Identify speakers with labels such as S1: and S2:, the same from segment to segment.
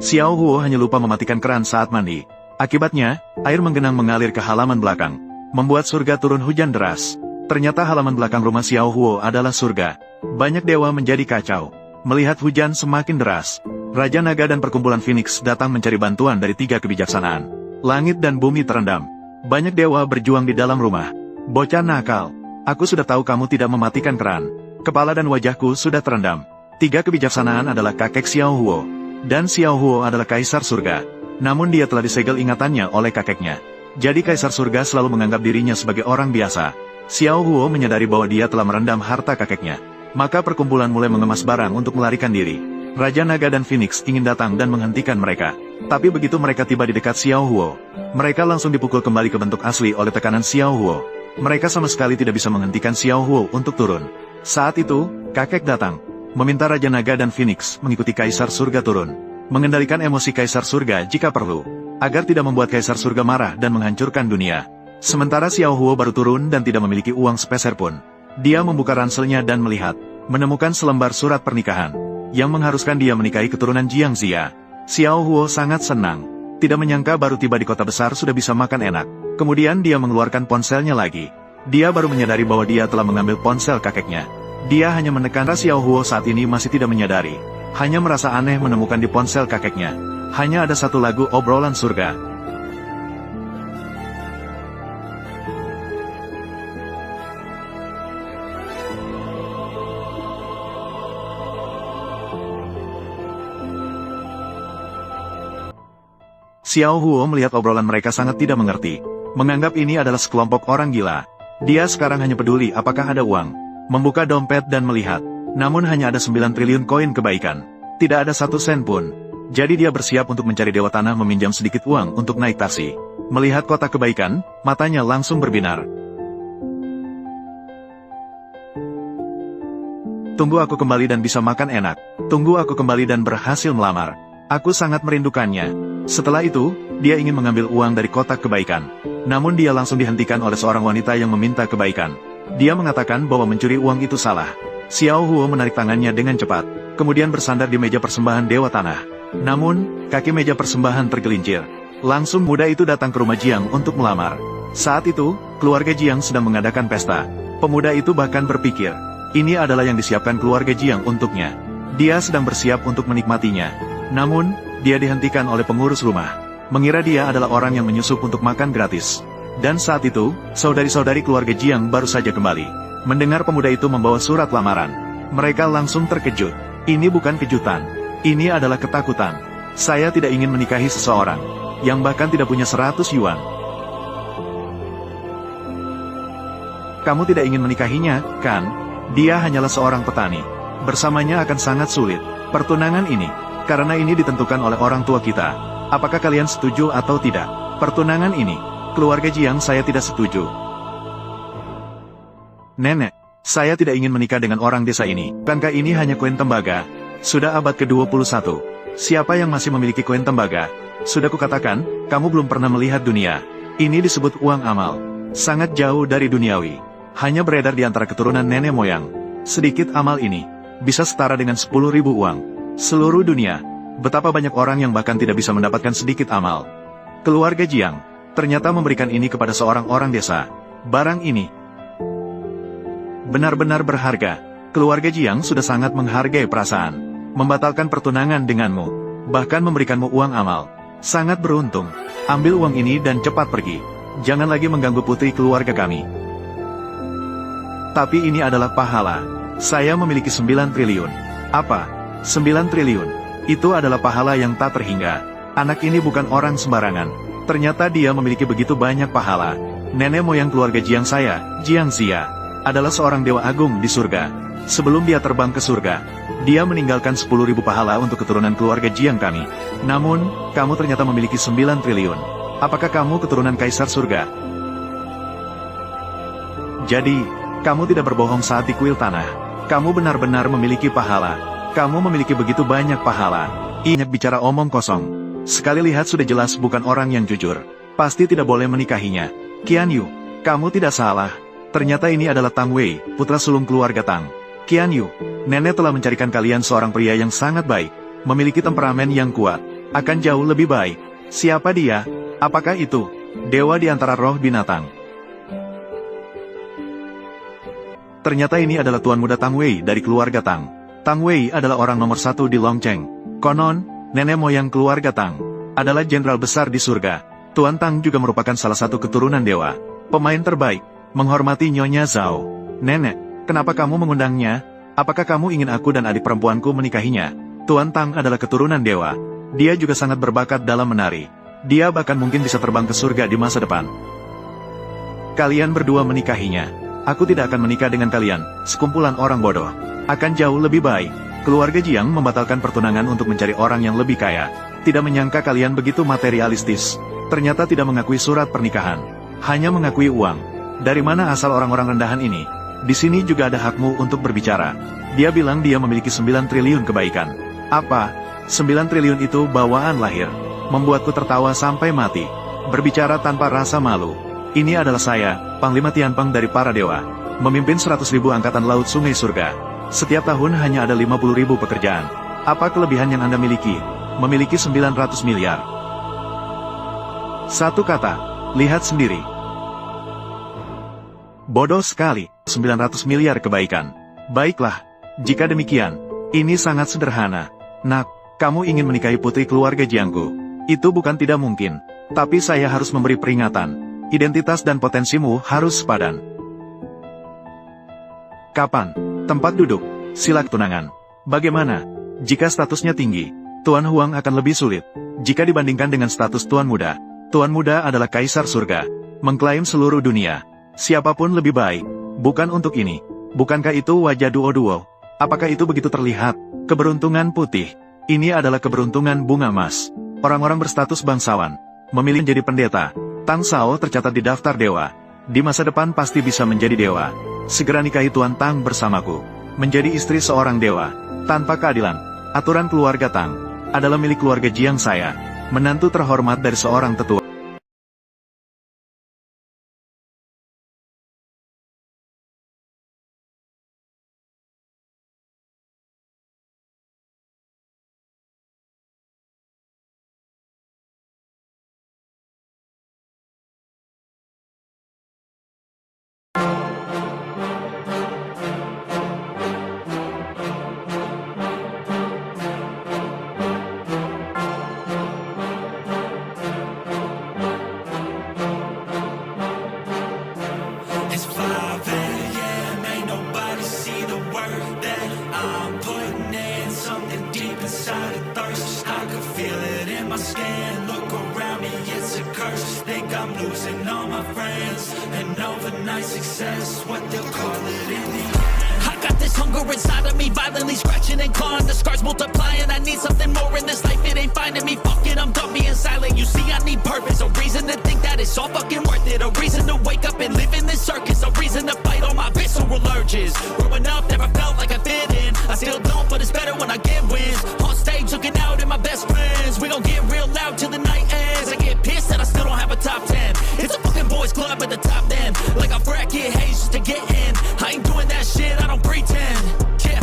S1: Xiao Huo hanya lupa mematikan keran saat mandi. Akibatnya, air menggenang mengalir ke halaman belakang, membuat surga turun hujan deras. Ternyata halaman belakang rumah Xiao Huo adalah surga. Banyak dewa menjadi kacau. Melihat hujan semakin deras, Raja Naga dan Perkumpulan Phoenix datang mencari bantuan dari 3 kebijaksanaan. Langit dan bumi terendam. Banyak dewa berjuang di dalam rumah. Bocah nakal, aku sudah tahu kamu tidak mematikan keran. Kepala dan wajahku sudah terendam. 3 kebijaksanaan adalah kakek Xiao Huo, dan Xiao Huo adalah kaisar surga. Namun dia telah disegel ingatannya oleh kakeknya. Jadi kaisar surga selalu menganggap dirinya sebagai orang biasa. Xiao Huo menyadari bahwa dia telah merendam harta kakeknya. Maka perkumpulan mulai mengemas barang untuk melarikan diri. Raja Naga dan Phoenix ingin datang dan menghentikan mereka. Tapi begitu mereka tiba di dekat Xiao Huo, mereka langsung dipukul kembali ke bentuk asli oleh tekanan Xiao Huo. Mereka sama sekali tidak bisa menghentikan Xiao Huo untuk turun. Saat itu, kakek datang, meminta Raja Naga dan Phoenix mengikuti kaisar surga turun. Mengendalikan emosi kaisar surga jika perlu, agar tidak membuat kaisar surga marah dan menghancurkan dunia. Sementara Xiao Huo baru turun dan tidak memiliki uang sepeser pun. Dia membuka ranselnya dan melihat, menemukan selembar surat pernikahan, yang mengharuskan dia menikahi keturunan Jiang Xia. Xiao Huo sangat senang. Tidak menyangka baru tiba di kota besar sudah bisa makan enak. Kemudian dia mengeluarkan ponselnya lagi. Dia baru menyadari bahwa dia telah mengambil ponsel kakeknya. Dia hanya menekan Xiao Huo saat ini masih tidak menyadari. Hanya merasa aneh menemukan di ponsel kakeknya. Hanya ada satu lagu obrolan surga. Xiao Huo melihat obrolan mereka sangat tidak mengerti. Menganggap ini adalah sekelompok orang gila. Dia sekarang hanya peduli apakah ada uang. Membuka dompet dan melihat. Namun hanya ada 9 triliun koin kebaikan. Tidak ada 1 sen pun. Jadi dia bersiap untuk mencari Dewa Tanah meminjam sedikit uang untuk naik taksi. Melihat kotak kebaikan, matanya langsung berbinar. Tunggu aku kembali dan bisa makan enak. Tunggu aku kembali dan berhasil melamar. Aku sangat merindukannya. Setelah itu, dia ingin mengambil uang dari kotak kebaikan. Namun dia langsung dihentikan oleh seorang wanita yang meminta kebaikan. Dia mengatakan bahwa mencuri uang itu salah. Xiao Huo menarik tangannya dengan cepat, kemudian bersandar di meja persembahan Dewa Tanah. Namun, kaki meja persembahan tergelincir. Langsung muda itu datang ke rumah Jiang untuk melamar. Saat itu, keluarga Jiang sedang mengadakan pesta. Pemuda itu bahkan berpikir, ini adalah yang disiapkan keluarga Jiang untuknya. Dia sedang bersiap untuk menikmatinya. Namun, dia dihentikan oleh pengurus rumah. Mengira dia adalah orang yang menyusup untuk makan gratis. Dan saat itu, saudari-saudari keluarga Jiang baru saja kembali. Mendengar pemuda itu membawa surat lamaran. Mereka langsung terkejut. Ini bukan kejutan. Ini adalah ketakutan. Saya tidak ingin menikahi seseorang yang bahkan tidak punya 100 yuan. Kamu tidak ingin menikahinya, kan? Dia hanyalah seorang petani. Bersamanya akan sangat sulit. Pertunangan ini, karena ini ditentukan oleh orang tua kita. Apakah kalian setuju atau tidak? Pertunangan ini, keluarga Jiang saya tidak setuju. Nenek, saya tidak ingin menikah dengan orang desa ini. Bukankah ini hanya koin tembaga? Sudah abad ke-21. Siapa yang masih memiliki koin tembaga? Sudah kukatakan, kamu belum pernah melihat dunia. Ini disebut uang amal. Sangat jauh dari duniawi. Hanya beredar di antara keturunan nenek moyang. Sedikit amal ini, bisa setara dengan 10.000 uang. Seluruh dunia, betapa banyak orang yang bahkan tidak bisa mendapatkan sedikit amal. Keluarga Jiang, ternyata memberikan ini kepada seorang orang desa. Barang ini benar-benar berharga. Keluarga Jiang sudah sangat menghargai perasaan. Membatalkan pertunangan denganmu. Bahkan memberikanmu uang amal. Sangat beruntung. Ambil uang ini dan cepat pergi. Jangan lagi mengganggu putri keluarga kami. Tapi ini adalah pahala. Saya memiliki 9 triliun. Apa? 9 triliun. Itu adalah pahala yang tak terhingga. Anak ini bukan orang sembarangan. Ternyata dia memiliki begitu banyak pahala. Nenek moyang keluarga Jiang saya, Jiang Xia, adalah seorang dewa agung di surga. Sebelum dia terbang ke surga, dia meninggalkan 10.000 pahala untuk keturunan keluarga Jiang kami. Namun, kamu ternyata memiliki 9 triliun. Apakah kamu keturunan kaisar surga? Jadi, kamu tidak berbohong saat di kuil tanah. Kamu benar-benar memiliki pahala. Kamu memiliki begitu banyak pahala. Ingat bicara omong kosong. Sekali lihat sudah jelas bukan orang yang jujur. Pasti tidak boleh menikahinya. Qian Yu, kamu tidak salah. Ternyata ini adalah Tang Wei, putra sulung keluarga Tang. Qian Yu, nenek telah mencarikan kalian seorang pria yang sangat baik, memiliki temperamen yang kuat. akan jauh lebih baik. Siapa dia? Apakah itu dewa di antara roh binatang? Ternyata ini adalah Tuan Muda Tang Wei dari keluarga Tang. Tang Wei adalah orang nomor 1 di Longcheng. Konon, nenek moyang keluarga Tang adalah jenderal besar di surga. Tuan Tang juga merupakan salah satu keturunan dewa. Pemain terbaik, menghormati Nyonya Zhao. Nenek, kenapa kamu mengundangnya? Apakah kamu ingin aku dan adik perempuanku menikahinya? Tuan Tang adalah keturunan dewa. Dia juga sangat berbakat dalam menari. Dia bahkan mungkin bisa terbang ke surga di masa depan. Kalian berdua menikahinya. Aku tidak akan menikah dengan kalian, sekumpulan orang bodoh. Akan jauh lebih baik. Keluarga Jiang membatalkan pertunangan untuk mencari orang yang lebih kaya. Tidak menyangka kalian begitu materialistis. Ternyata tidak mengakui surat pernikahan. Hanya mengakui uang. Dari mana asal orang-orang rendahan ini? Di sini juga ada hakmu untuk berbicara. Dia bilang dia memiliki 9 triliun kebaikan. Apa? 9 triliun itu bawaan lahir. Membuatku tertawa sampai mati. Berbicara tanpa rasa malu. Ini adalah saya, Panglima Tianpeng dari para dewa. Memimpin 100.000 angkatan laut sungai surga. Setiap tahun hanya ada 50.000 pekerjaan. Apa kelebihan yang Anda miliki? Memiliki 900 miliar. Satu kata, lihat sendiri. Bodoh sekali, 900 miliar kebaikan. Baiklah, jika demikian, ini sangat sederhana. Nak, kamu ingin menikahi putri keluarga Jiangku. Itu bukan tidak mungkin. Tapi saya harus memberi peringatan. Identitas dan potensimu harus sepadan. Kapan? Tempat duduk? Sila tunangan. Bagaimana? Jika statusnya tinggi, Tuan Huang akan lebih sulit. Jika dibandingkan dengan status Tuan Muda, Tuan Muda adalah kaisar surga. Mengklaim seluruh dunia. Siapapun lebih baik. Bukan untuk ini. Bukankah itu wajah duo-duo? Apakah itu begitu terlihat? Keberuntungan putih. Ini adalah keberuntungan bunga emas. Orang-orang berstatus bangsawan memilih menjadi pendeta. Tang Sao tercatat di daftar dewa. Di masa depan pasti bisa menjadi dewa. Segera nikahi Tuan Tang bersamaku. Menjadi istri seorang dewa. Tanpa keadilan. Aturan keluarga Tang adalah milik keluarga Jiang saya. Menantu terhormat dari seorang tetua.
S2: Losing all my friends, and overnight success, what they'll call it in the end. I got this hunger inside of me, violently scratching and clawing, the scars multiplying. I need something more in this life, it ain't finding me. Fuck it, I'm done being silent. You see, I need purpose, a reason to think that it's all fucking worth it, a reason to wake up and live in this circus, a reason to fight all my visceral urges. Growing up, never felt like I fit in. I still don't, but it's better when I get wins. On stage, looking out at my best friends. We gon' get real loud till the night ends. I get pissed that I still don't have a top 10. It's a fucking boys club at the top then. Like a bracket haze just to get in. I ain't doing that shit, I don't pretend. Yeah,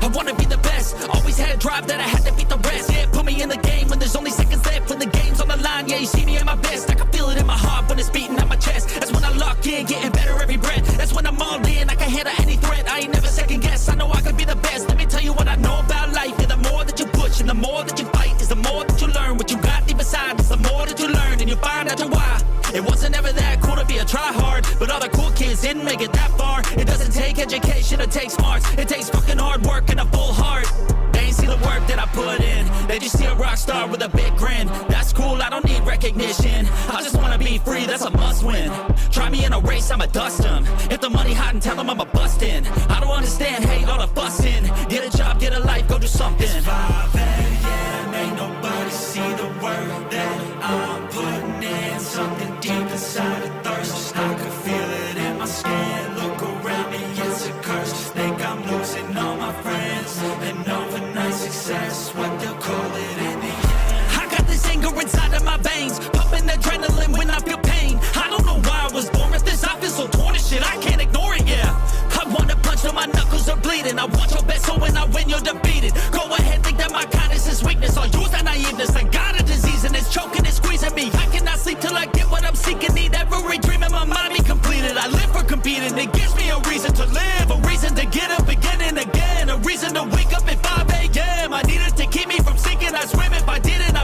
S2: I wanna be the best. Always had drive that I had to beat the rest. Yeah, put me in the game when there's only seconds left. When the game's on the line, yeah, you see me at my best. I can feel it in my heart when it's beating at my chest. That's when I lock in, getting better every breath. That's when I'm all in, I can handle any threat. I ain't never second guess, I know I could be the best. Let me tell you what I know about life. Yeah, the more that you push and the more that you fight is the more that you learn. What you got deep inside is the more that you learn, and you find out your why. It wasn't ever that cool to be a try-hard, but all the cool kids didn't make it that far. It doesn't take education, it takes smarts. It takes fucking hard work and a full heart. They ain't see the work that I put in. They just see a rock star with a big grin. That's cool, I don't need recognition. I just wanna be free, that's a must-win. Try me in a race, I'ma dust them. If the money hot and tell them I'ma bust in. I don't understand, hate all the fussing. Get a job, get a life, go do something. It's 5 a.m., ain't nobody see the work that I'm putting in. Something deep inside a thirst. I can feel it in my skin. Look around me, it's a curse. Think I'm losing all my friends. And overnight success, what they'll call it in the end. I got this anger inside of my veins, pumping adrenaline when I feel pain. I don't know why I was born with this. I feel so torn and shit, I can't ignore it, yeah. I wanna punch till my knuckles are bleeding. I want your best, so when I win, you're defeated. Go ahead, think that my kindness is weakness. I'll use that naiveness and I didn't